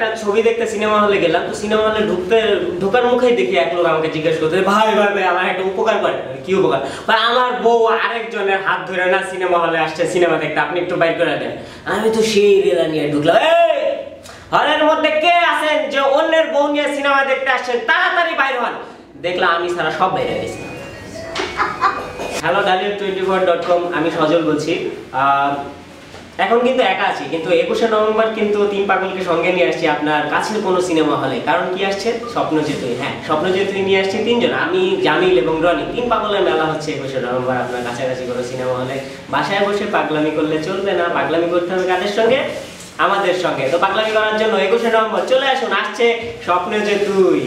একটা ছবি দেখতে সিনেমা হলে গেলাম, তো সিনেমা হলে ঢোকার মুখেই দেখি এক লোক আমাকে জিজ্ঞেস করতে, ভাই ভাই ভাই আমার একটা উপকার করে। কি উপকার? ভাই আমার বউ আরেকজনের হাত ধরে না সিনেমা হলে আসছে সিনেমা দেখতে, আপনি একটু বাইর করে দেন। আমি তো সেই রেলা নিয়ে ঢুকলাম, এই হলের মধ্যে কে আছেন যে অন্যের বউ নিয়ে সিনেমা দেখতে আসছেন, তাড়াতাড়ি বাইর হন। দেখলাম আমি সারা সব বাইরে গেছি। হ্যালো Dalian24.com, আমি সজল বলছি। এখন কিন্তু একা আছি, কিন্তু 21শে নভেম্বর কিন্তু তিন পাগলকে সঙ্গে নিয়ে আসছি আপনার কাছের কোনো সিনেমা হলে। কারণ কি আসছে? স্বপ্নজেতুই। হ্যাঁ, স্বপ্নজেতুই নিয়ে আসছি তিনজন, আমি, জামিল এবং রনি। তিন পাগলের মেলা হচ্ছে 21শে নভেম্বর আপনার কাছাকাছি কোনো সিনেমা হলে। বাসায় বসে পাগলামি করলে চলবে না, পাগলামি করতে হবে কাদের সঙ্গে? আমাদের সঙ্গে। তো পাগলামি করার জন্য 21শে নভেম্বর চলে আসুন, আসছে স্বপ্নজেতুই।